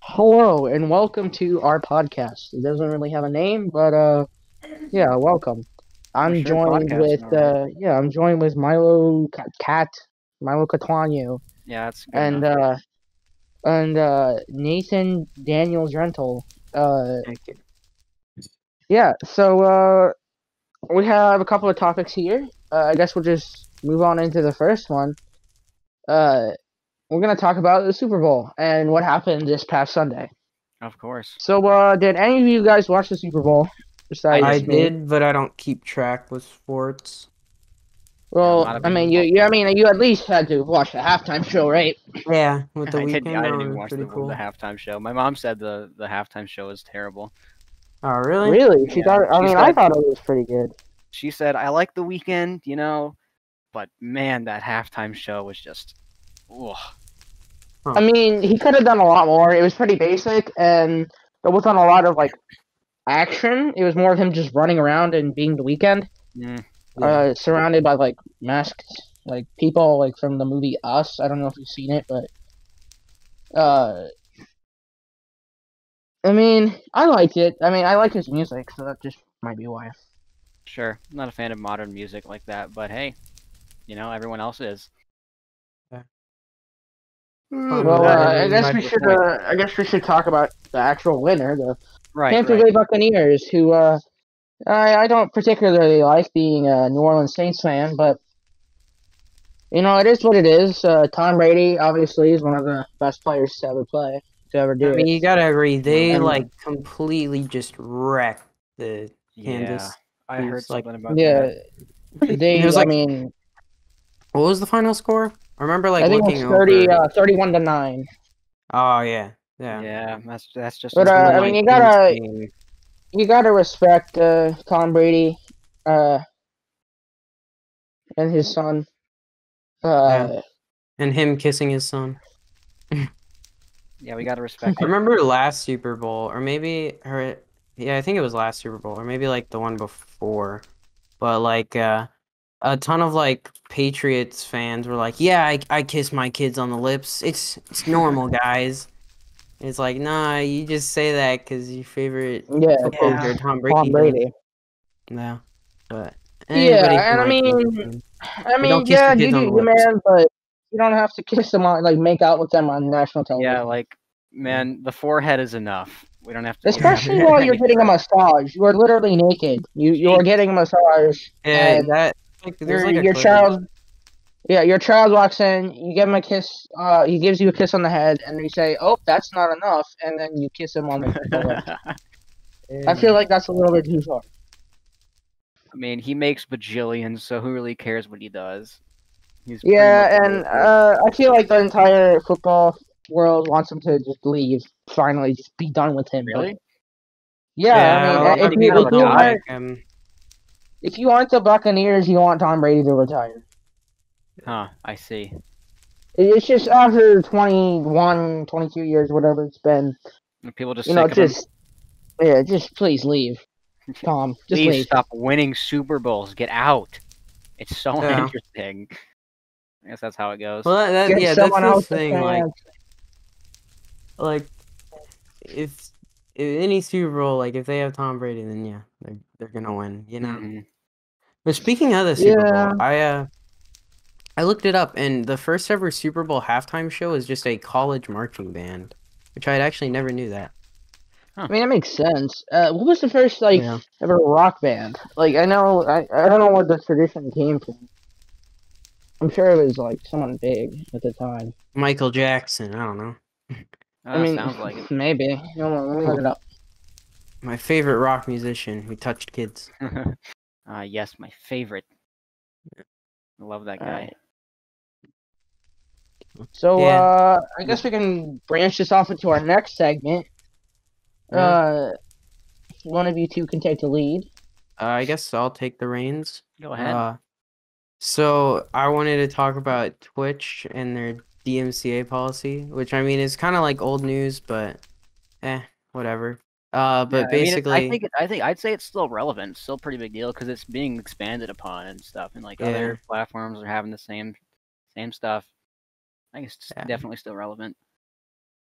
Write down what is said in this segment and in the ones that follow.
Hello and welcome to our podcast. It doesn't really have a name, but yeah, welcome. We're I'm sure joined with podcasting, all right. Milo Milo Catano, Yeah, that's good and enough. uh Nathan Daniels Rental. Uh Thank you. yeah, we have a couple of topics here. I guess we'll just move on into the first one. Uh we're gonna talk about the Super Bowl and what happened this past Sunday. Of course. Did any of you guys watch the Super Bowl I besides I didn't. me? did, but I don't keep track with sports. Yeah, I'm Well, not a I big mean, football fan. you at least had to watch the halftime show, right? Yeah, with the I didn't. weekend, I that didn't even was watch pretty the cool. halftime show. My mom said the halftime show was terrible. Oh, really? Really? She Yeah, thought. I she mean, I said thought it was pretty good. I like the weekend, but man, that halftime show was just. Ugh. I mean, he could have done a lot more. It was pretty basic, and there wasn't a lot of like action. It was more of him just running around and being the weekend, Mm, Yeah. surrounded by like masked like people like from the movie Us. I don't know if you've seen it, but uh, I mean, I liked it. I mean, I like his music, so that just might be why. sure, I'm not a fan of modern music like that, but hey, everyone else is. Yeah. Well, That I is guess my point. I guess we should talk about the actual winner, the Right, Tampa right. Bay Buccaneers, who I don't particularly like being a New Orleans Saints fan, but it is what it is. Tom Brady obviously is one of the best players to ever play, to ever I do mean, it. you gotta agree. They Well, And like completely just wrecked the yeah, Kansas I heard Chiefs. Like something about that. yeah, it was I like, mean, what was the final score? I remember like I think it was looking over. 31-9. Oh yeah, yeah. Yeah, that's just But as And good then I as mean, like insane. you gotta respect Tom Brady, uh, and his son. Yeah, Uh, and him kissing his son. yeah, we gotta respect I it. remember last Super Bowl, or maybe her. Yeah, I think it was last Super Bowl, or maybe like the one before. But like a ton of like Patriots fans were like, "Yeah, I kiss my kids on the lips. It's normal, guys." It's like, nah, you just say that because your favorite yeah, football because player Tom Tom Brady does. Brady. Yeah, but Yeah, anybody can and like be different. But don't kiss yeah, your you kids do on the you, lips. man, but you don't have to kiss them on, like, make out with them on national Yeah, television. like, Yeah, man, the forehead is enough. We don't have to, Especially get while you're any getting a further. massage. You are literally naked. You are Jeez. getting a massage, yeah, and that like there's like a your clip of child, yeah, your child walks in. You give him a kiss. He gives you a kiss on the head, and you say, "Oh, that's not enough," and then you kiss him on the lips. I feel it. like that's a little bit too far. I mean, he makes bajillions, so who really cares what he does? He's pretty much Yeah, and worthless. I feel like the entire football world wants him to just leave. Finally, just be done with him. But Really? yeah, I Yeah, mean, a lot Did of he kind of people don't die? like him. if you aren't the Buccaneers, you want Tom Brady to retire. Huh, I see. It's just after 21, 22 years, whatever it's been. Are people just sick of him? Just yeah, just please leave, Tom. Just Please leave. stop winning Super Bowls. Get out. It's so Yeah. interesting. I guess that's how it goes. Well, Give yeah, that's someone the else a thing. chance. Like if any Super Bowl, like if they have Tom Brady, then yeah, they're gonna win. You know. Hmm. But speaking of the Super Yeah, Bowl, I looked it up, and the first ever Super Bowl halftime show is just a college marching band, which I actually never knew that. I mean, that makes sense. What was the first Yeah, ever rock band? Like, I don't know where the tradition came from. I'm sure it was like someone big at the time. Michael Jackson. I don't know. I mean, Sounds like it. maybe. Hold on, let me look it up. My favorite rock musician who touched kids. Yes, my favorite. I love that All guy. right. So, Yeah. I guess we can branch this off into our next segment. Yeah. Uh, one of you two can take the lead. I guess I'll take the reins. Go ahead. So I wanted to talk about Twitch and their DMCA policy, which I mean is kind of like old news, but whatever. Yeah, But I mean, basically, I think I'd say it's still relevant. It's still a pretty big deal because it's being expanded upon and stuff, and like yeah, other platforms are having the same stuff. I think it's yeah. definitely still relevant.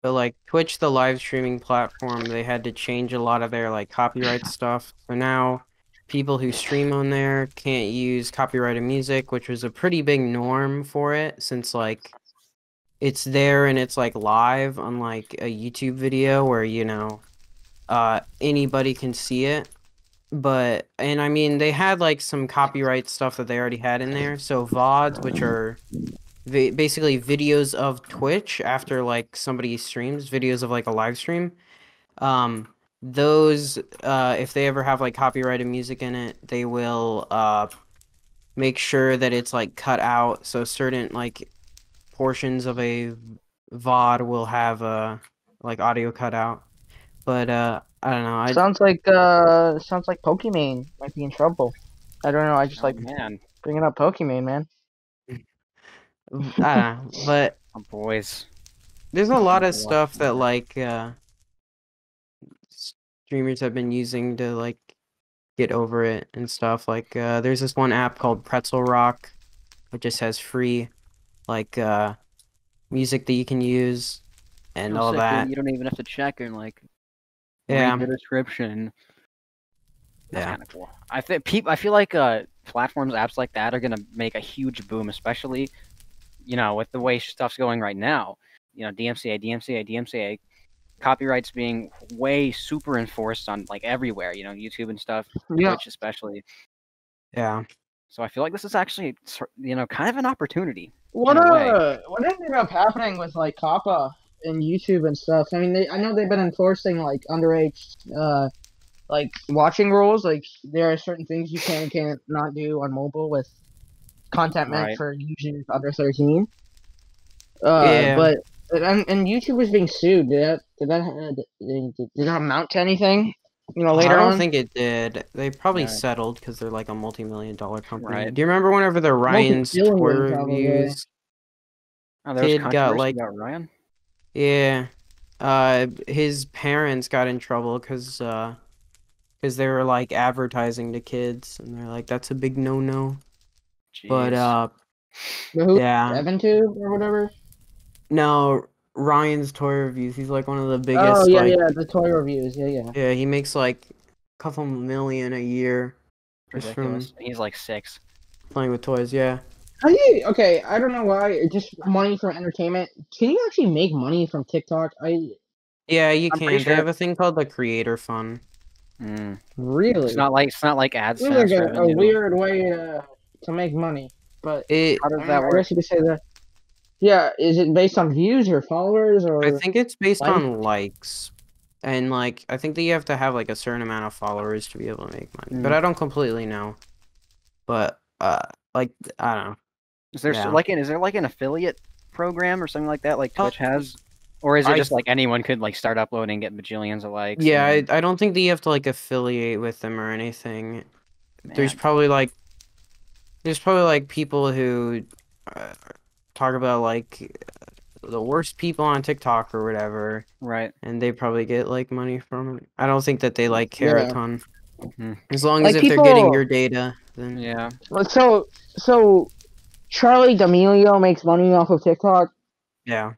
But like Twitch, the live streaming platform, they had to change a lot of their like copyright stuff. So now people who stream on there can't use copyrighted music, which was a pretty big norm for it since like it's there and it's like live, unlike a YouTube video where, anybody can see it. And I mean, they had like some copyright stuff that they already had in there. So VODs, which are basically videos of Twitch after like somebody streams, videos of like a live stream. Those if they ever have like copyrighted music in it, they will make sure that it's like cut out. So certain like portions of a VOD will have like audio cut out. But I don't know. Sounds like Pokimane might be in trouble. I don't know. I just Oh, like man. bringing up Pokimane, man. I don't know. But Oh, boys. there's a lot of Watch stuff that that. like streamers have been using to like get over it and stuff. Like there's this one app called Pretzel Rock, which just has free like music that you can use and Oh, all sick, that. You don't even have to check and like Yeah. read the description. That's Yeah. kind of cool. I feel like platforms, apps like that are gonna make a huge boom, especially with the way stuff's going right now. DMCA, copyrights being way super enforced on like everywhere. YouTube and stuff, Yeah. Twitch especially. Yeah. So I feel like this is actually kind of an opportunity. What in a way. what ended up happening with like COPPA and YouTube and stuff? I mean, I know they've been enforcing like underage like watching rules. Like there are certain things you can and can't not do on mobile with content meant Right. for users under 13. Yeah. But and YouTube was being sued. Did that amount to anything? Later I don't on. think it did. They probably Right. settled because they're like a multi-million-dollar company. Right. Do you remember whenever the Ryan's toy Multi-billion, probably. reviews Oh, there was kid got controversy like about Ryan. yeah, his parents got in trouble because they were like advertising to kids and they're like that's a big no-no. But Jeez. Who? yeah, Evan Tube or whatever. no, Ryan's toy reviews. He's like one of the Oh biggest yeah, like yeah, the toy reviews. Yeah. yeah, he makes like a couple million a year just from Ridiculous. He's like 6. playing with toys. Yeah. Okay, I don't know why. Just money from entertainment. Can you actually make money from TikTok? Yeah, you I'm can. pretty They sure. have a thing called the Creator Fund. Really? It's not like Seems AdSense like a revenue. weird way to make money. But How does that I work? guess you could say that. Yeah, is it based on views or followers or? I think it's based Likes? on likes. And like I think that you have to have like a certain amount of followers to be able to make money. But I don't completely know. But like I don't know. Is there Yeah. is there like an affiliate program or something like that like Twitch has? Or is it just like anyone could like start uploading, get bajillions of likes? Yeah, I don't think that you have to like affiliate with them or anything. There's probably like people who talk about like the worst people on TikTok or whatever. Right. And they probably get like money from it. I don't think that they like care a ton. As long Like, as if they're getting your data, then Yeah. So Charlie D'Amelio makes money off of TikTok yeah.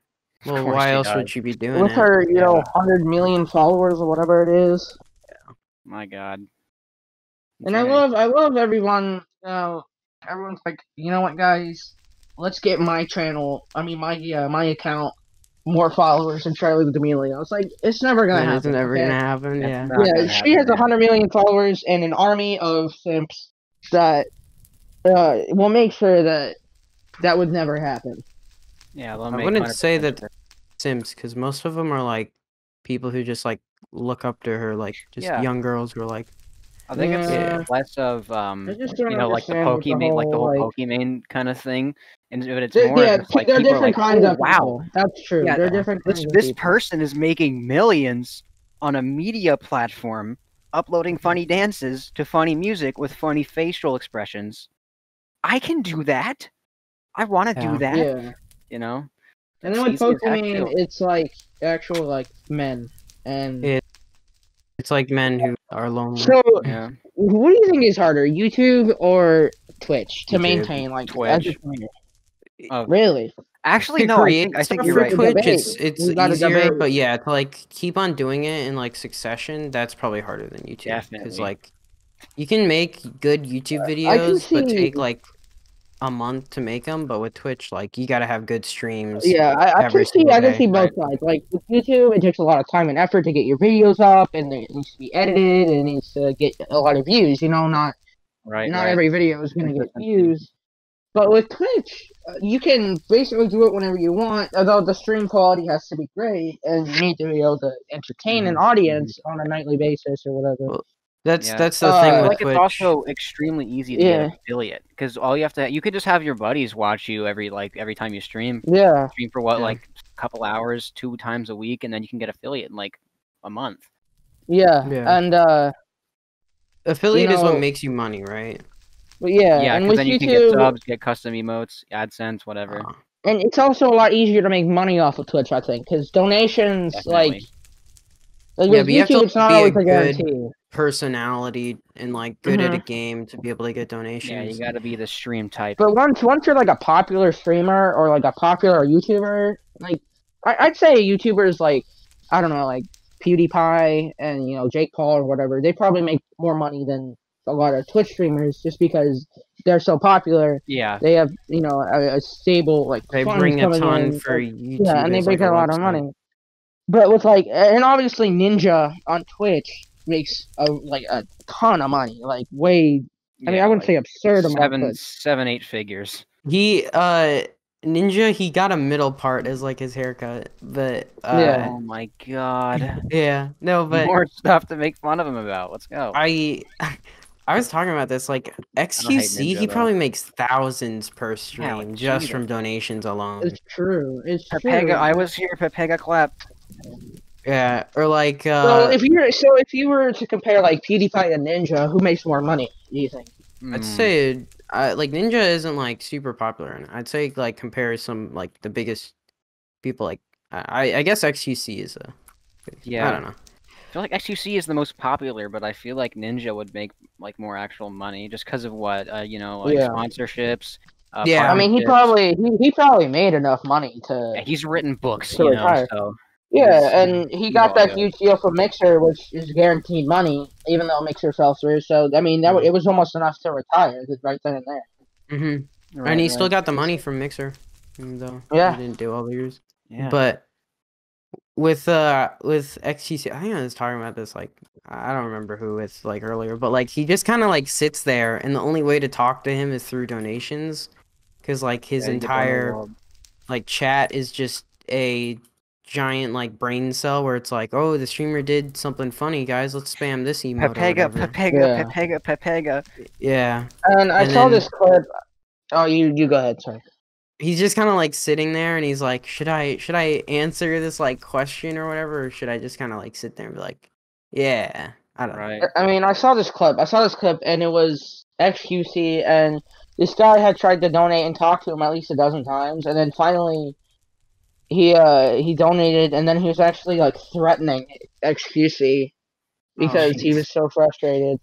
Well, Of course why she else does. would she be doing with it? her, 100 million followers or whatever it is. My God. And Dang. I love everyone. Everyone's like, you know what, guys? Let's get my channel. I mean, my account more followers than Charlie D'Amelio. It's like it's never gonna happen. It's never okay? gonna happen. It's Yeah. not Yeah, gonna she has happen, 100 million followers and an army of simps that will make sure that would never happen. Yeah, they'll I make wouldn't say 100% that sure. Sims, because most of them are like people who just like look up to her, like just Yeah. young girls who are like. I think Yeah. it's less of I just don't like the understand what the Pokemon, like the whole whole, Pokemon kind of thing, and it's Yeah, more just like they're people are different like, kinds oh of wow, people. That's true. Yeah, They're different kinds of this people. person is making millions on a media platform, uploading funny dances to funny music with funny facial expressions. I can do that. I want to do that. Yeah. And then with It's easy as heck, Pokemon, too. it's like actual like men and. It's like men who are lonely. So, Yeah. what do you think is harder, YouTube or Twitch to YouTube. maintain like Twitch. as a community? Oh. Really? Actually, to no. I create think stuff you're for right. Twitch, Debate. it's We got a easier, debate. but yeah, to like keep on doing it in like succession, that's probably harder than YouTube. Because Definitely. like you can make good YouTube I can videos, but see. take like a month to make them. But with Twitch, like you gotta have good streams Yeah, I every can see. single I can see day. both sides. Like with YouTube, it takes a lot of time and effort to get your videos up, and it needs to be edited, and it needs to get a lot of views. You know, not Right. every video is gonna get Consistency. views. But with Twitch, you can basically do it whenever you want. Although the stream quality has to be great, and you need to be able to entertain an audience on a nightly basis or whatever. Well, that's Yeah. the I thing feel with like it's Twitch. also extremely easy to get Yeah, affiliate because all you have to you could just have your buddies watch you every time you stream. yeah, Stream for what Yeah. like a couple hours, 2 times a week, and then you can get affiliate in like a month. yeah, Yeah. and Affiliate is what know, makes you money, right? but yeah, Yeah, and because with then you can get YouTube, subs, get custom emotes, AdSense, whatever. and it's also a lot easier to make money off of Twitch, I think, because donations, Definitely. like Yeah, with but you have to YouTube, it's not be a always a good guarantee. personality and like good at a Mhm. game to be able to get Yeah, donations. you got to be the stream type. But once you're like a popular streamer or like a popular YouTuber, like I'd say YouTubers like I don't know, like PewDiePie and Jake Paul or whatever, they probably make more money than a lot of Twitch streamers just because they're so popular. Yeah, They have a stable like They funds bring a coming ton in, for like, YouTube yeah, and they as like make a a lot of website. money. But with and obviously Ninja on Twitch makes a ton of money, like way. I mean, I wouldn't like say absurd amount, but 8 figures. He Ninja, he got a middle part as like his haircut, but yeah. Oh my god. yeah, no, but More stuff to make fun of him about. Let's go. I I was talking about this like I don't hate XQC, Ninja, he though. probably makes thousands per Yeah, stream like, just Jesus. from donations alone. It's true. It's Pepega, true. I was here. Pepega clap. Yeah, or like So if you were to compare like PewDiePie and Ninja, who makes more money? Do you think? I'd say like Ninja isn't like super popular, and I'd say like compare some like the biggest people like I guess XQC is a Yeah. I don't know. I feel like XQC is the most popular, but I feel like Ninja would make like more actual money just because of what like Yeah. sponsorships. Yeah. I mean, he partnerships. probably made enough money to Yeah, he's written books, to retire. so Yeah, and he he's got all that good. huge deal from Mixer, which is guaranteed money, even though Mixer fell through. So I mean, it was almost enough to retire right then and there. Mm-hmm. Right, And he still right. got the money from Mixer, even though Yeah. he didn't do all the years. Yeah. But with XTC, I think I was talking about this like I don't remember who it's like earlier, but like he just kind of like sits there, and the only way to talk to him is through donations, because like his Yeah, you get the entire world. like chat is just a giant like brain cell where it's like, oh, the streamer did something funny, guys, let's spam this emote or Pepega, whatever. Pepega, Pepega, Pepega. Yeah. And I And saw then- this clip. Oh, you go ahead. Sorry. He's just kind of like sitting there, and he's like, should I answer this like question or whatever, or should I just kind of like sit there and be like, yeah, I don't know. Right. I mean, I saw this clip, and it was XQC, and this guy had tried to donate and talk to him at least a dozen times, and then finally he donated, and then he was actually like threatening XQC because he was so frustrated.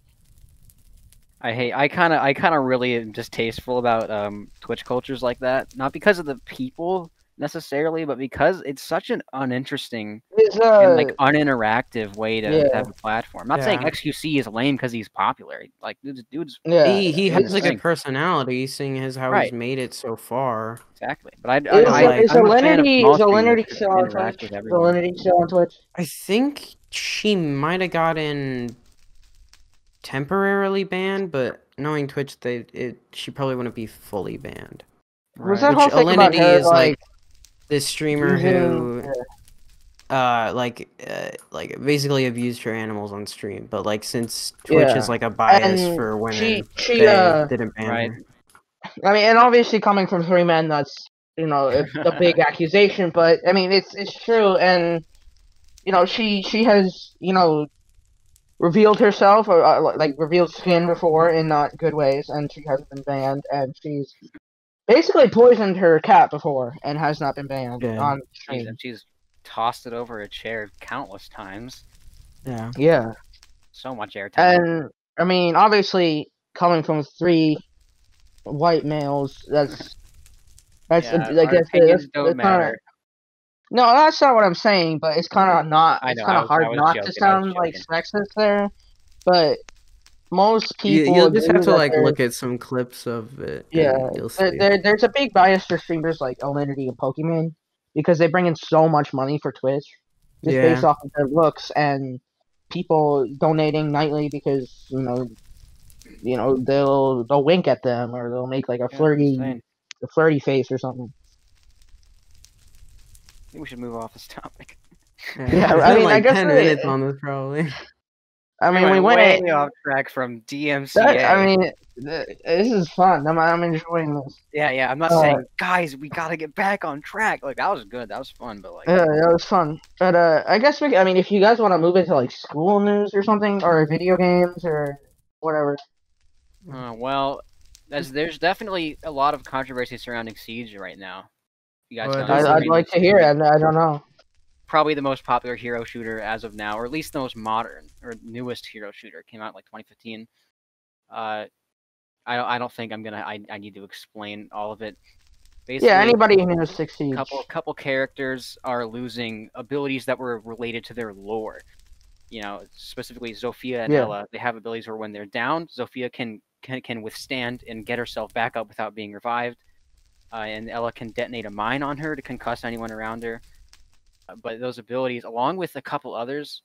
I kind of really am distasteful about Twitch cultures like that. Not because of the people necessarily, but because it's such an uninteresting His, and like uninteractive way to yeah. have a platform. I'm not saying Yeah. XQC is lame because he's popular. Like dude's yeah, He has a thing. good personality, seeing as how Right. he's made it so far. exactly. But Is I'm a fan of small Alinity streamers still who on interact Twitch? with Is everyone. Alinity still on Twitch? I think she might have gotten temporarily banned, but knowing Twitch, she probably wouldn't be fully banned. Was Right. that whole thing about Alinity her is like like this streamer using- who like basically abused her animals on stream, but like since Twitch Yeah. is like a bias And for women, she they didn't ban Right. her. I mean, and obviously coming from 3 men, that's a big accusation. But I mean, it's true, and she has revealed herself or like revealed skin before in not good ways, and she hasn't been banned, and she's basically poisoned her cat before and has not been banned Yeah. on Jeez, stream. and she's tossed it over a chair countless times. Yeah. Yeah, So much airtime. and I mean, obviously coming from 3 white males, that's That's Yeah, like our opinions don't that's kind of matter. no, that's not what I'm saying. But it's kind of not. I It's know. kind of I hard was not to joking. I was sound like joking. sexist there. But most people You'll just have agree to that like there's look at some clips of it, and yeah, you'll see. there's a big bias for streamers like Alinity and Pokemon because they bring in so much money for Twitch just based Yeah. off of their looks and people donating nightly because they'll wink at them or they'll make like Yeah, insane. a flirty face or something. I think we should move off this topic. Yeah, It's I been mean, I like guess 10 minutes on this probably. we way went. off track from That, DMCA. I mean, this is fun. I'm enjoying this. Yeah. I'm not saying, guys, we gotta get back on track. Like that was good. That was fun. But like, Yeah, that was fun. But I guess I mean, if you guys want to move into like school news or something, or video games or whatever. well, there's definitely a lot of controversy surrounding Siege right now. You guys Well, know. it is I'd like to hear it. I don't know. Probably the most popular hero shooter as of now, or at least the most modern or newest hero shooter. Came out in like 2015. I don't think I need to explain all of it. Basically, Yeah, anybody who knows Six Siege. couple characters are losing abilities that were related to their lore. You know, specifically Zofia and Ella. They have abilities where when they're down, Zofia can withstand and get herself back up without being revived, and Ella can detonate a mine on her to concuss anyone around her. But those abilities, along with a couple others,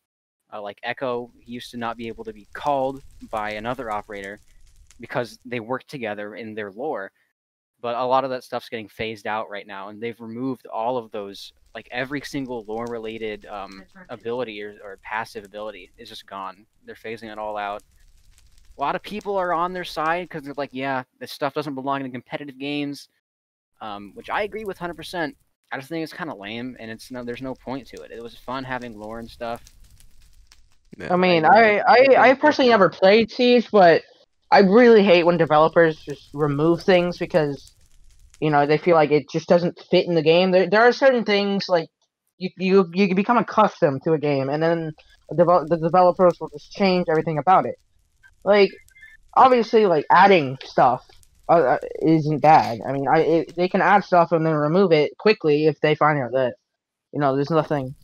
like Echo, he used to not be able to be called by another operator because they work together in their lore. But a lot of that stuff's getting phased out right now, and they've removed all of those. Like every single lore-related ability or passive ability is just gone. They're phasing it all out. A lot of people are on their side because they're like, yeah, this stuff doesn't belong in competitive games, which I agree with 100%. I just think it's kind of lame, and there's no point to it. It was fun having lore and stuff. I mean, I personally never played Siege, but I really hate when developers just remove things because they feel like it just doesn't fit in the game. There are certain things like you become accustomed to a game, and then the developers will just change everything about it. Like obviously, like adding stuff isn't bad. I mean, they can add stuff and then remove it quickly if they find out that there's nothing.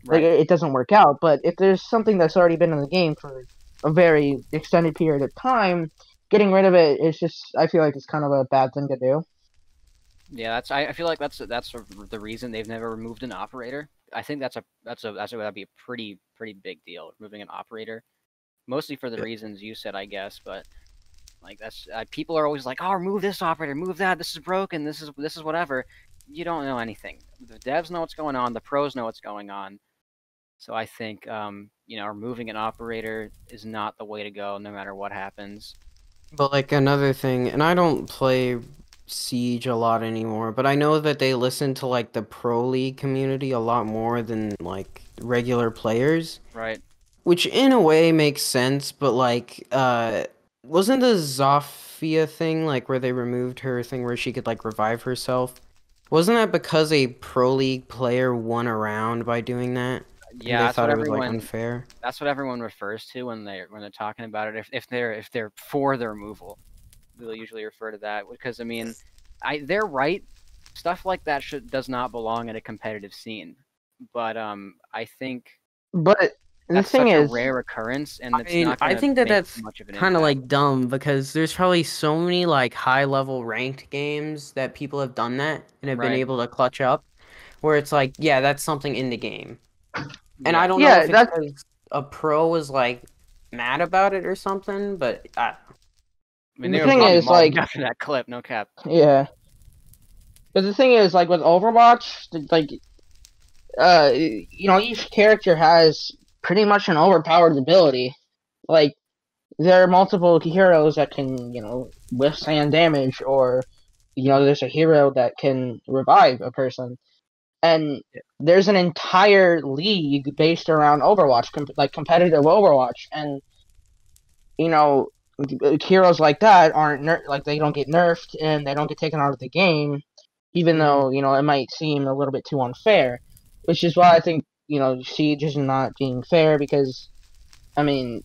Right. Like it doesn't work out. But if there's something that's already been in the game for a very extended period of time, getting rid of it is just I feel like it's kind of a bad thing to do. Yeah, I feel like that's the reason they've never removed an operator. I think that'd be a pretty big deal, removing an operator, mostly for the reasons you said, I guess. But like that's people are always like, oh, remove this operator, move that. This is broken. This is whatever. You don't know anything. The devs know what's going on. The pros know what's going on. So I think removing an operator is not the way to go, no matter what happens. But like another thing, and I don't play Siege a lot anymore, but I know that they listen to like the Pro League community a lot more than like regular players. Right. Which in a way makes sense, but like wasn't the Zofia thing like where they removed her thing where she could like revive herself? Wasn't that because a Pro League player won a round by doing that? Yeah, they thought it was like unfair. That's what everyone refers to when they're talking about it. If they're for the removal, they'll usually refer to that because I mean, they're right. Stuff like that does not belong in a competitive scene. But I think. But that's the thing such is, a rare occurrence, and it's not. I think that's kind of like dumb because there's probably so many like high-level ranked games that people have done that and have been able to clutch up, where it's like, yeah, that's something in the game. And I don't know if it's because a pro was like mad about it or something, but I mean, the thing is like after that clip, no cap. Yeah, but the thing is like with Overwatch, like each character has pretty much an overpowered ability. Like there are multiple heroes that can withstand damage, or there's a hero that can revive a person. And there's an entire league based around Overwatch, like competitive Overwatch, and heroes like that aren't like they don't get nerfed and they don't get taken out of the game, even though it might seem a little bit too unfair. Which is why I think Siege is not being fair because, I mean,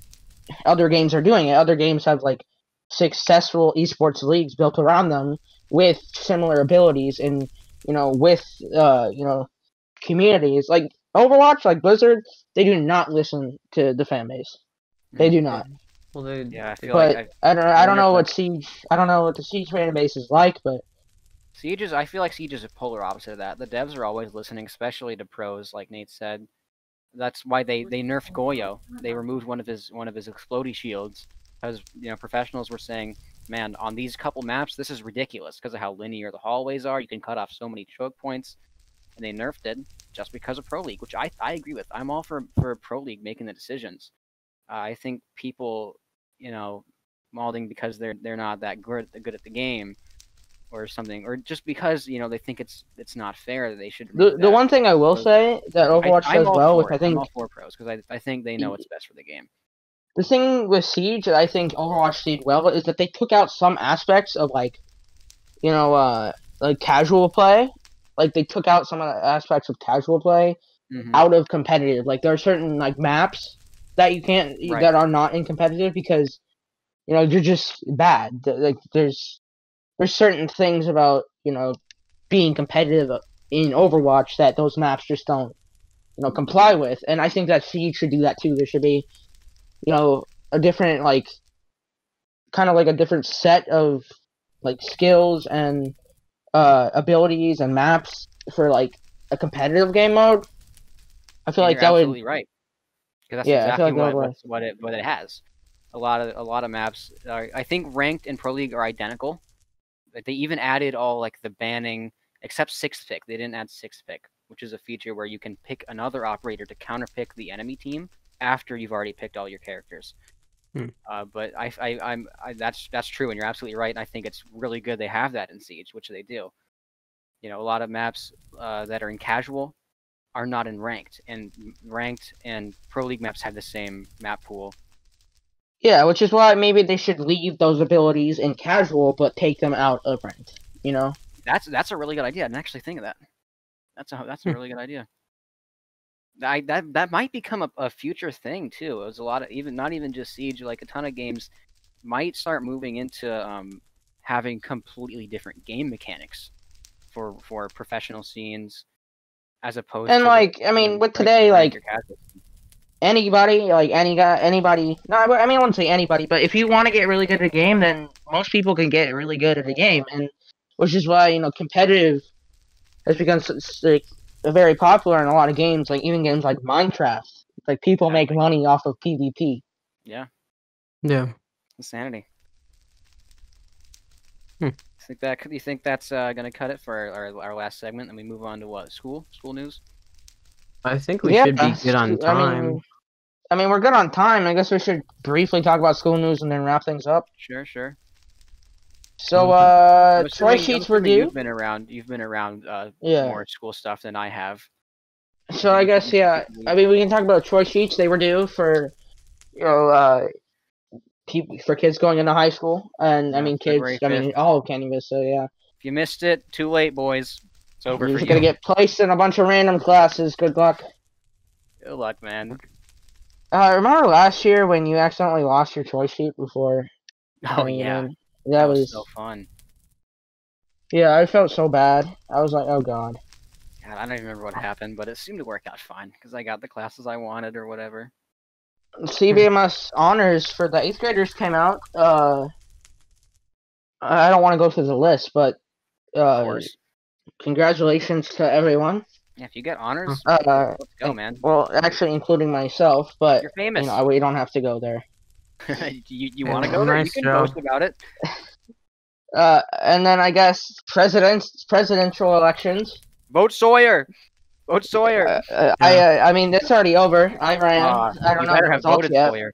other games are doing it. Other games have like successful esports leagues built around them with similar abilities and with communities like Overwatch, like Blizzard, they do not listen to the fan base. They do not. Well, they. Yeah, I feel But like I don't wonder if know what that's- Siege. I don't know what the Siege fan base is like, but I feel like Siege is a polar opposite of that. The devs are always listening, especially to pros, like Nate said. That's why they nerfed Goyo. They removed one of his explodey shields because professionals were saying, man, on these couple maps, this is ridiculous because of how linear the hallways are. You can cut off so many choke points, and they nerfed it just because of Pro League, which I agree with. I'm all for Pro League making the decisions. I think people, molding because they're not that good at the game or something, or just because they think it's not fair that they should remove the that. one thing I will say that Overwatch I'm does all well, for which it. I think I'm all for pros because I think they know what's best for the game. the thing with Siege that I think Overwatch did well is that they took out some aspects of like casual play. Like they took out some of the aspects of casual play out of competitive. Like there are certain like maps that you can't that are not in competitive because you're just bad. Like there's certain things about being competitive in Overwatch that those maps just don't comply with, and I think that Siege should do that too. There should be a different kind of like a different set of like skills and abilities and maps for like a competitive game mode. I feel like you're that would. absolutely right because that's Yeah, I feel exactly like what it has. A lot of maps. I think ranked and Pro League are identical. Like they even added all like the banning except sixth pick. They didn't add sixth pick, which is a feature where you can pick another operator to counterpick the enemy team after you've already picked all your characters. But that's true, and you're absolutely right. And I think it's really good they have that in Siege, which they do. A lot of maps that are in casual are not in ranked and Pro League maps have the same map pool. Yeah, which is why maybe they should leave those abilities in casual, but take them out of ranked. That's a really good idea. I didn't actually think of that. That's a really good idea. That might become a future thing too. It was a lot of not even just Siege, like a ton of games might start moving into having completely different game mechanics for professional scenes as opposed And to I mean, with today, like anybody, like any guy, anybody. No, I mean I wouldn't say anybody, but if you want to get really good at a game, then most people can get really good at a game, and which is why competitive has become like very popular in a lot of games, like even games like Minecraft. Like people make money off of PvP. Yeah. Yeah. Insanity. You think that's gonna cut it for our last segment, and we move on to what? School news? I think we should be good on time. I mean, we're good on time. I guess we should briefly talk about school news and then wrap things up. Sure. So, choice sheets were due. You've been around more school stuff than I have. So I guess I mean we can talk about choice sheets. They were due for for kids going into high school, and I mean kids. I mean all of Canyon Vista. So yeah. If you missed it, too late, boys. It's over for you. You're gonna get placed in a bunch of random classes. Good luck. Good luck, man. Remember last year when you accidentally lost your choice sheet before? Oh yeah. That was so fun. Yeah, I felt so bad. I was like, oh god. God, I don't even remember what happened, but it seemed to work out fine because I got the classes I wanted or whatever. CBMS honors for the 8th graders came out. I don't want to go through the list, but of course. Congratulations to everyone. Yeah, if you get honors, let's go, man. Well, actually, including myself, but you're famous. We don't have to go there. you want to go there? You can post about it. And then I guess presidential elections. Vote Sawyer. Vote Sawyer. I mean that's already over. I ran. I don't know the results yet. Sawyer.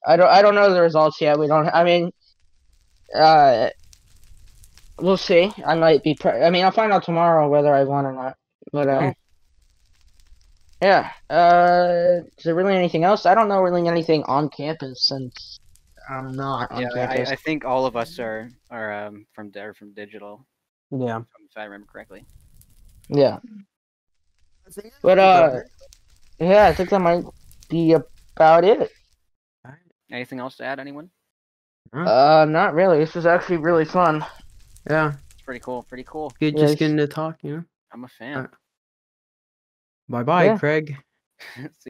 I don't know the results yet. We don't. I mean, we'll see. I might be. I mean, I'll find out tomorrow whether I won or not. But yeah. Is there really anything else? I don't know really anything on campus since I'm not on campus. I think all of us are from digital. Yeah. If I remember correctly. Yeah. But yeah, I think that might be about it. Anything else to add, anyone? Not really. This was actually really fun. Yeah. It's pretty cool. Pretty cool. Good, Yes. just getting to talk, you know. I'm a fan. Bye bye, Yeah. Craig. See